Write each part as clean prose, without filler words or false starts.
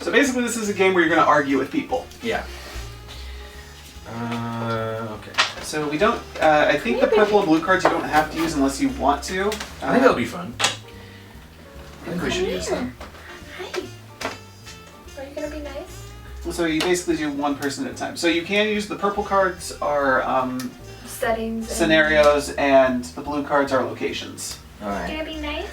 So basically this is a game where you're going to argue with people. Yeah. Okay. So we don't, I think the purple and blue cards you don't have to use unless you want to. I think that'll be fun. I think we should use them. Hi. Are you gonna be nice? So you basically do one person at a time. So you can use the purple cards are Settings. scenarios and the blue cards are locations. Alright. Gonna be nice?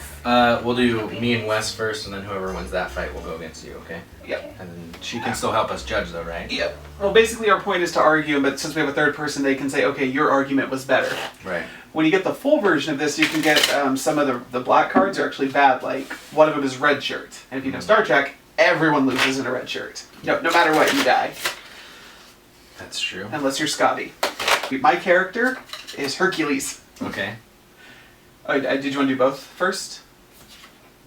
We'll do me and Wes first, and then whoever wins that fight will go against you, okay? Yep. And then she can still help us judge, though, right? Yep. Well, basically our point is to argue, but since we have a third person, they can say, okay, your argument was better. Right. When you get the full version of this, you can get some of the black cards are actually bad. Like, one of them is red shirt. And if you know Star Trek, everyone loses in a red shirt. No matter what, you die. That's true. Unless you're Scotty. My character is Hercules. Okay. Oh, did you want to do both first?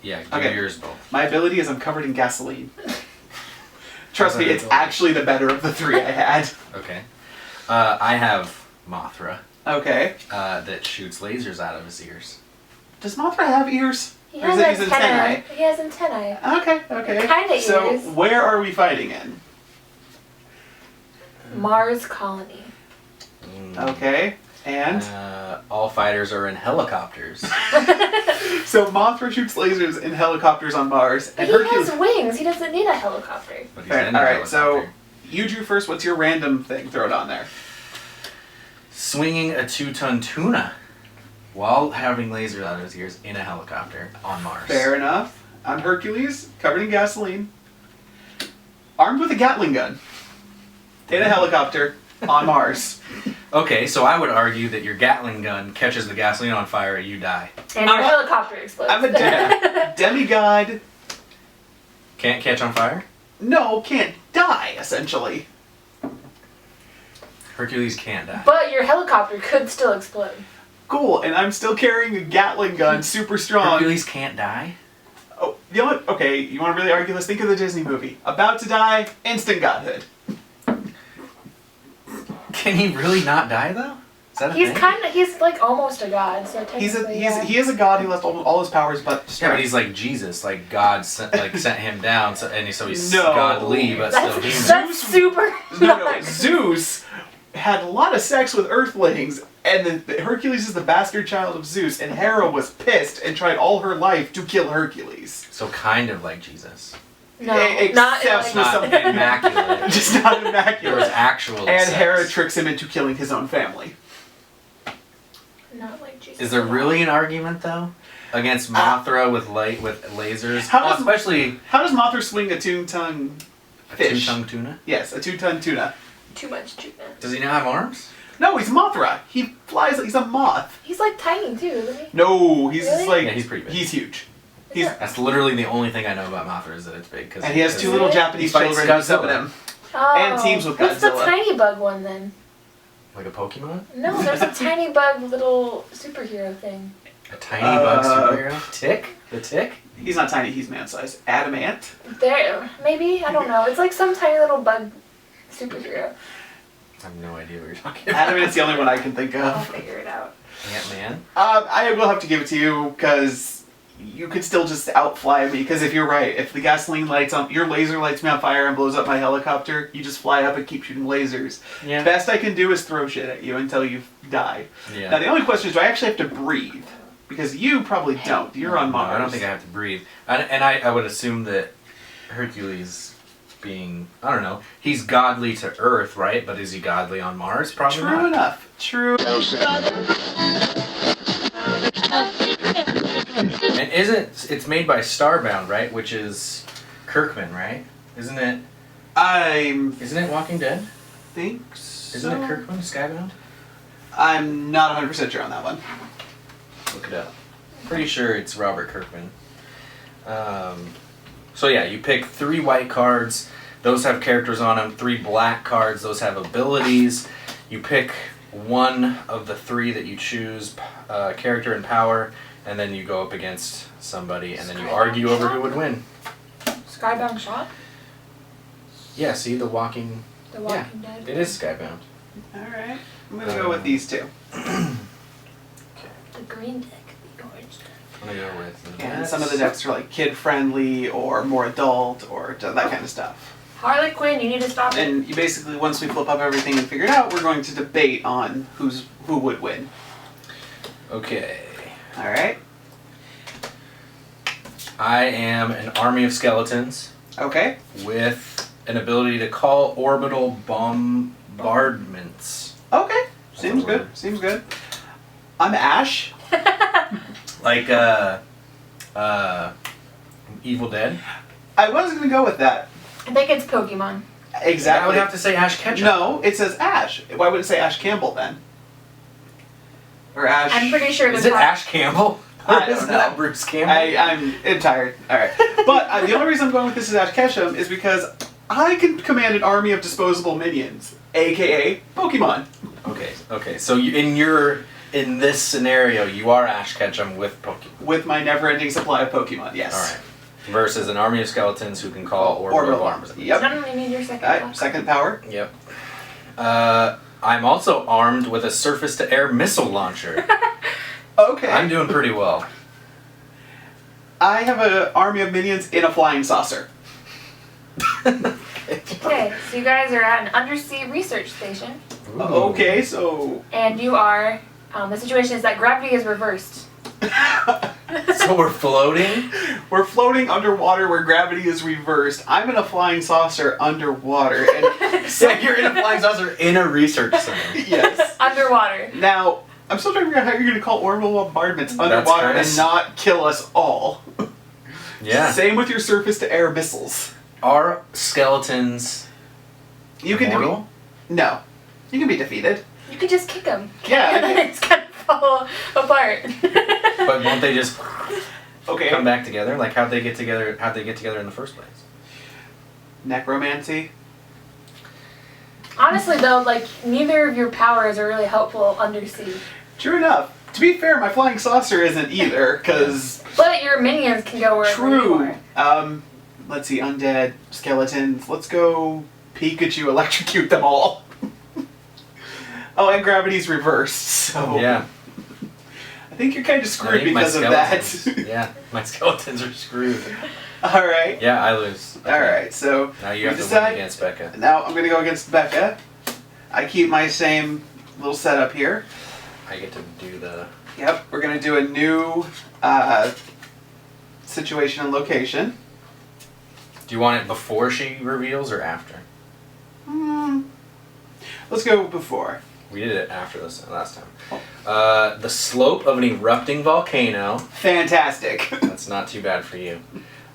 Yeah, do Okay. yours both. My ability is I'm covered in gasoline. Trust me, it's actually the better of the three I had. Okay. I have Mothra. Okay. That shoots lasers out of his ears. Does Mothra have ears? He Or is has it his antennae. He has antennae. Okay, okay. Kinda so ears. where are we fighting in? Mars colony. Okay. And? All fighters are in helicopters. So Mothra shoots lasers in helicopters on Mars. And He Hercules... has wings. He doesn't need a helicopter. But he's Alright, in a alright, so helicopter. you drew first. What's your random thing? Throw it on there. Swinging a 2-ton tuna while having lasers out of his ears in a helicopter on Mars. Fair enough. I'm Hercules, covered in gasoline, armed with a Gatling gun, in a helicopter on Mars. Okay, so I would argue that your Gatling gun catches the gasoline on fire and you die. And your helicopter explodes. I'm a demigod. Can't catch on fire? No, can't die, essentially. Hercules can't die. But your helicopter could still explode. Cool, and I'm still carrying a Gatling gun, super strong. Hercules can't die? Oh, you know what? Okay, you want to really argue this? Think of the Disney movie. About to die, instant godhood. Can he really not die, though? Is that a thing? He's like almost a god, so He technically is a god who lost all his powers, but Yeah, but he's like Jesus, like God sent him down, so he's No. godly, but still human. That's super no. Zeus had a lot of sex with Earthlings, and Hercules is the bastard child of Zeus, and Hera was pissed and tried all her life to kill Hercules. So kind of like Jesus. No, Except not for Not some- immaculate. Just not There immaculate. was actual And sex. Hera tricks him into killing his own family. Not like Jesus. Is there really an argument, though? Against Mothra with lasers? How does- especially How does Mothra swing a two-ton a fish? two-tongue tuna? Yes, a two-ton tuna. Too much treatment. Does he not have arms? No, he's Mothra. He flies. He's a moth. He's like tiny too, isn't he? No, he's Really? just like Yeah, he's pretty big. He's huge. Is He's it? That's literally the only thing I know about Mothra is that it's big. and he has two Really? little Japanese He fights children who Godzilla. summon him. Oh. And teams with What's the Godzilla. tiny bug one then? Like a Pokemon? No, there's a tiny bug little superhero thing. A tiny bug superhero? Tick? The Tick? He's not tiny. He's man-sized. Adamant. There, maybe? I don't know. It's like some tiny little bug superhero. I have no idea what you're talking about. Adamant's the only one I can think I'll of. figure it out. Ant-Man? I will have to give it to you because you could still just outfly me. Because if you're right, if the gasoline lights on, your laser lights me on fire and blows up my helicopter, you just fly up and keep shooting lasers. Yeah. Best I can do is throw shit at you until you die. Yeah. Now the only question is, do I actually have to breathe? Because you probably don't. You're on No, Mars. I don't think I have to breathe. I would assume that Hercules being, I don't know, he's godly to Earth, right? But is he godly on Mars? Probably True not. enough. True. And it's made by Starbound, right? Which is Kirkman, right? Isn't it Walking Dead? Think so. Isn't it Kirkman, Skybound? I'm not 100% sure on that one. Look it up. Pretty sure it's Robert Kirkman. So yeah, you pick 3 white cards. Those have characters on them. 3 black cards. Those have abilities. You pick one of the 3 that you choose, character and power, and then you go up against somebody, and then you argue over who would win. Skybound Shot? Yeah, see the Walking. The Walking Dead? It is Skybound. Alright. I'm going to go with these two. The green deck, the orange deck. I'm gonna go with And some of the decks are like kid friendly or more adult or that kind of stuff. Harley Quinn, you need to stop it. And you basically, once we flip up everything and figure it out, we're going to debate on who would win. Okay. All right. I am an army of skeletons Okay. with an ability to call orbital bombardments. Okay. That's Seems a good. word. Seems good. I'm Ash. Like Evil Dead. I was going to go with that. I think it's Pokemon. Exactly. I would have to say Ash Ketchum. No, it says Ash. Why would it say Ash Campbell then? Or Ash. I'm pretty sure Is it Ash Campbell? Or I don't is know. that Bruce Campbell? I'm tired. All right. But the only reason I'm going with this as Ash Ketchum is because I can command an army of disposable minions, aka Pokemon. Okay. So in this scenario, you are Ash Ketchum with Pokemon. With my never-ending supply of Pokemon, yes. All right. Versus an army of skeletons who can call orbital bombs. Yep. Suddenly need your second. Second power. Yep. I'm also armed with a surface-to-air missile launcher. Okay. I'm doing pretty well. I have an army of minions in a flying saucer. Okay, so you guys are at an undersea research station, Ooh. Okay, so and you are. The situation is that gravity is reversed. So we're floating? we're floating underwater where gravity is reversed. I'm in a flying saucer underwater, and Yeah, you're in a flying saucer in a research center. yes. Underwater. Now, I'm still trying to figure out how you're going to call orbital bombardments That's underwater kinda and not kill us all. Yeah. Same with your surface-to-air missiles. Are skeletons You can immortal? No. You can be defeated. You could just kick them. Yeah, And then it's gonna fall apart. But won't they just Okay. come back together? Like how'd they get together in the first place? Necromancy. Honestly, though, like neither of your powers are really helpful undersea. True enough. To be fair, my flying saucer isn't either, because... But your minions can go wherever you True. are. Let's see, undead, skeletons. Let's go Pikachu electrocute them all. Oh, and gravity's reversed, so... Yeah. I think you're kind of I screwed think my because of that. skeletons- Yeah, my skeletons are screwed. Alright. Yeah, I lose. Okay. Alright, so... Now you we have to decide- win against Becca. Now I'm gonna go against Becca. I keep my same little setup here. I get to do the... Yep, we're gonna do a new situation and location. Do you want it before she reveals or after? Let's go before. We did it after this last time. The slope of an erupting volcano. Fantastic. That's not too bad for you.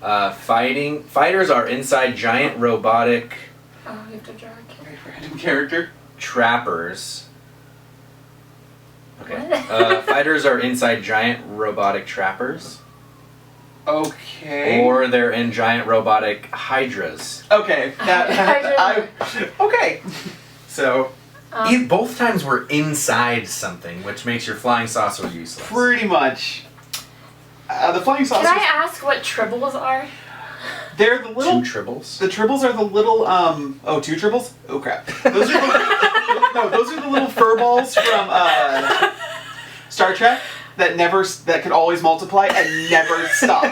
Fighters are inside giant robotic Oh, you have to draw a character. Random character. trappers. Okay. What? Fighters are inside giant robotic trappers. Okay. Or they're in giant robotic hydras. Okay. Okay. So Both times we're inside something, which makes your flying saucer useless. pretty much. The flying saucers. Can I ask what tribbles are? They're the little. Two tribbles? The tribbles are the little. Oh, two tribbles. Oh crap. Those are no. Those are the little fur balls from Star Trek that could always multiply and never stop.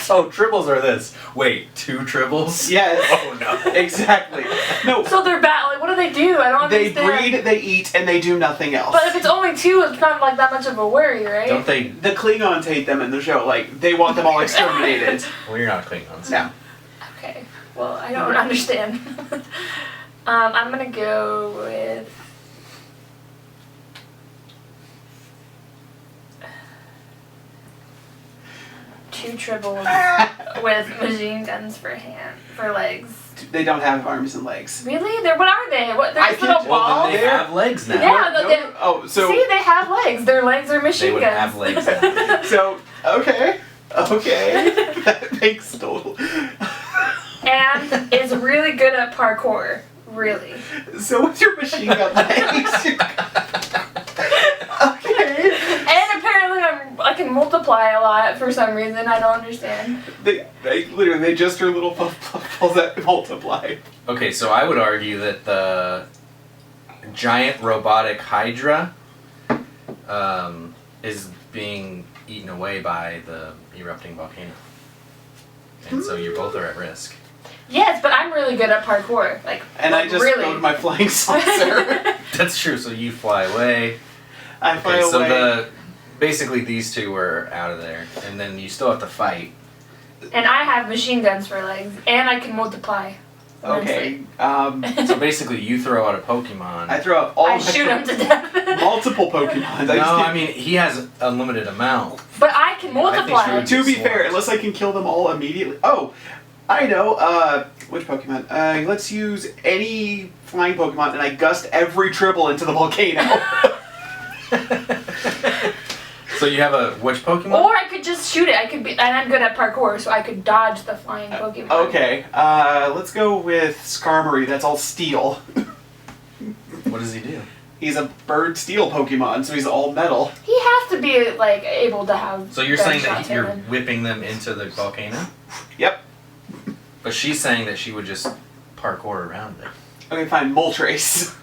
Oh, tribbles are this. Wait, two tribbles? Yes. Oh no. Exactly. No. So they're bad. Like, what do they do? I don't They understand. breed, they eat, and they do nothing else. But if it's only two, it's not like that much of a worry, right? Don't they? The Klingons hate them in the show. Like, they want them all exterminated. Well, you're not Klingons. No. Okay. Well, I don't understand. I'm gonna go with. Two tribbles with machine guns for legs. They don't have arms and legs. Really? What are they? What? They're I just can't little tell. Well, balls. then they have legs now. Yeah, No, they- oh, so See, they have legs. Their legs are machine They would guns. have legs now. so okay, that makes total. And is really good at parkour. Really. So what's your machine gun legs? Okay. And apparently I can multiply a lot for some reason. I don't understand. They just are little puffballs that multiply. Okay, so I would argue that the giant robotic hydra is being eaten away by the erupting volcano. And so you both are at risk. Yes, but I'm really good at parkour. And I just really. go to my flying saucer. That's true. So you fly away. I fly away. So basically these two were out of there, and then you still have to fight. And I have machine guns for legs, and I can multiply. Okay. So basically, you throw out a Pokemon. I throw out all I my shoot him to death. multiple Pokemon. No, I mean he has a limited amount. But I can multiply. she To be Swords. fair, unless I can kill them all immediately. Oh, I know. Which Pokemon? Let's use any flying Pokemon, and I gust every Tribble into the volcano. So you have which Pokemon? Or I could just shoot it. And I'm good at parkour, so I could dodge the flying Pokemon. Okay. Let's go with Skarmory. That's all steel. What does he do? He's a bird steel Pokemon, so he's all metal. He has to be able to have. So you're saying that gunshots you're in him. whipping them into the volcano? Yep. But she's saying that she would just parkour around it. Okay, fine. Moltres.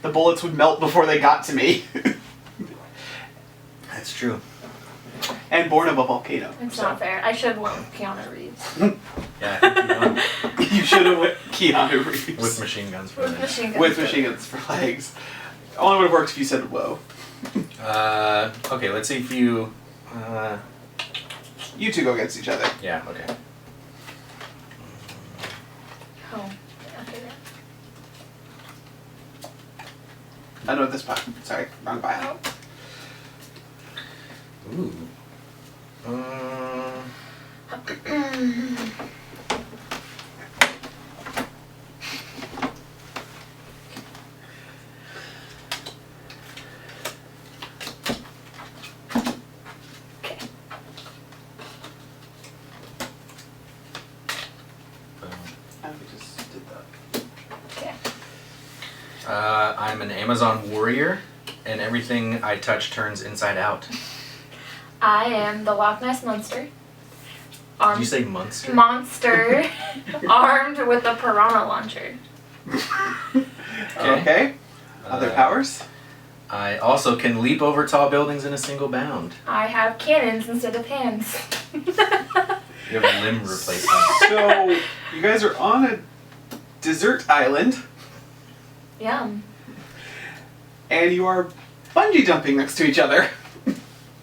The bullets would melt before they got to me. That's true. And born of a volcano. It's not fair. I should have went with Keanu Reeves. Yeah, I think you won. You should have went Keanu Reeves. With machine guns for With legs. machine guns. With machine guns for legs. Only would have worked if you said whoa. Okay, let's see if you... You two go against each other. yeah, okay. Oh, okay. I know this part. Sorry, wrong pile. Ooh. Okay. I just did that. Okay. I'm an Amazon warrior, and everything I touch turns inside out. I am the Loch Ness Monster. Did you say monster? Monster armed with a piranha launcher. Okay. Other powers? I also can leap over tall buildings in a single bound. I have cannons instead of hands. You have a limb replacement. So, you guys are on a desert island, Yum. and you are bungee jumping next to each other.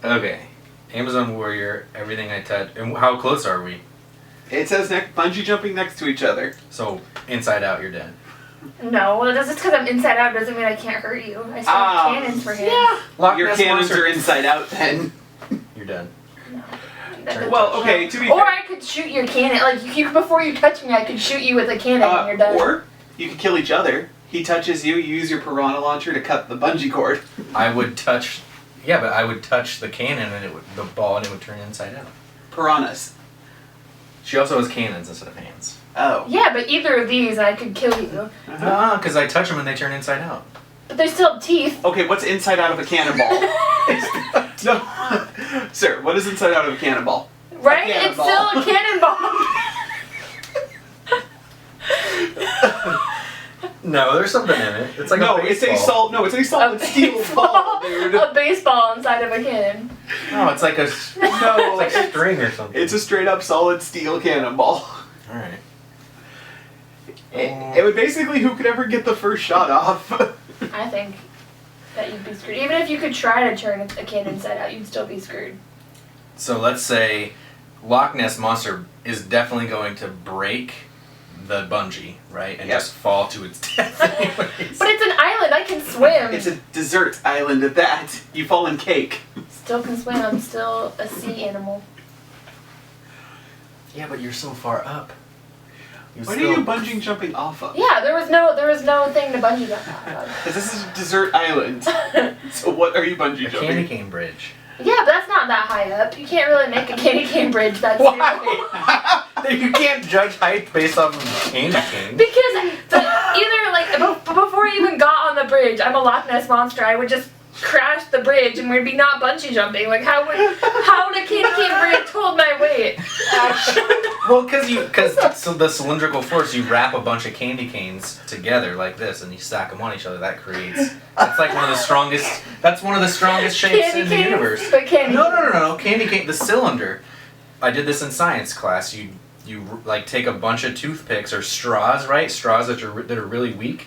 Okay. Amazon warrior, everything I touch. And how close are we? It says bungee jumping next to each other. So, inside out, you're dead. No, well, just because I'm inside out doesn't mean I can't hurt you. I still have cannons for hands. Yeah. Loch Your Ness cannons monster. are inside out then. You're dead. No. Well, okay, to be Or fair. I could shoot your cannon. Before you touch me, I could shoot you with a cannon and you're done. Or you could kill each other. He touches you, you use your piranha launcher to cut the bungee cord. I would touch... Yeah, but I would touch the cannon and the ball and it would turn inside out. Piranhas. She also has cannons instead of hands. Oh. Yeah, but either of these I could kill you. Uh-huh. Because I touch them and they turn inside out. But they still have teeth. Okay, what's inside out of a cannonball? No. Sir, what is inside out of a cannonball? Right? A It's still a cannonball. No, there's something in it. It's like no, a it's a baseball. it's a solid steel ball, dude. A baseball inside of a cannon. No, it's like a... No, It's like string or something. it's a straight up solid steel cannonball. Alright. It would basically who could ever get the first shot off. I think that you'd be screwed. Even if you could try to turn a cannon inside out, you'd still be screwed. So let's say Loch Ness Monster is definitely going to break the bungee, right? And Yep. just fall to its death anyways. But it's an island. I can swim. It's a desert island at that. You fall in cake. Still can swim. I'm still a sea animal. Yeah, but you're so far up. What are you bungee jumping off of? Yeah, there was no thing to bungee jump off of. Because this is a desert island. So what are you bungee A jumping? candy cane bridge. Yeah, but that's not that high up. You can't really make a candy cane bridge that's Why? You can't judge height based off of candy cane. Because before I even got on the bridge, I'm a Loch Ness monster. I would just crash the bridge and we'd be not bungee jumping. Like how would a candy cane bridge hold my weight? Well, because so the cylindrical force, you wrap a bunch of candy canes together like this, and you stack them on each other. That creates. That's like one of the strongest. That's one of the strongest shapes Candy in the canes? universe. But candy No. Candy cane. The cylinder. I did this in science class. You like take a bunch of toothpicks or straws, right? Straws that are really weak,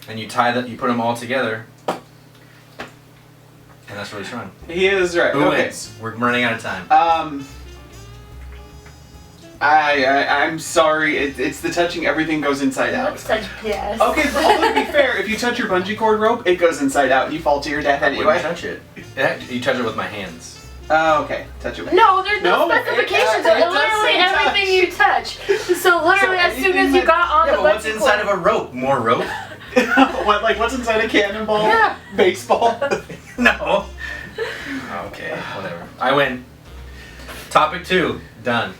and you tie that. You put them all together. And that's really strong. He is right. Who Okay. wins? We're running out of time. I'm sorry. It's the touching. Everything goes inside out. Let's touch yes. Okay, but although to be fair, if you touch your bungee cord rope, it goes inside out and you fall to your death I anyway. wouldn't touch it. You touch it with my hands. Oh, okay. Touch it. No, there's no, No, specifications. it Of does literally say everything touch. you touch. So literally, as soon as you got on Yeah, the but what's bungee inside cord, of a rope? More rope? What's inside a cannonball? Yeah. Baseball. No. Okay, whatever. I win. Topic 2, done.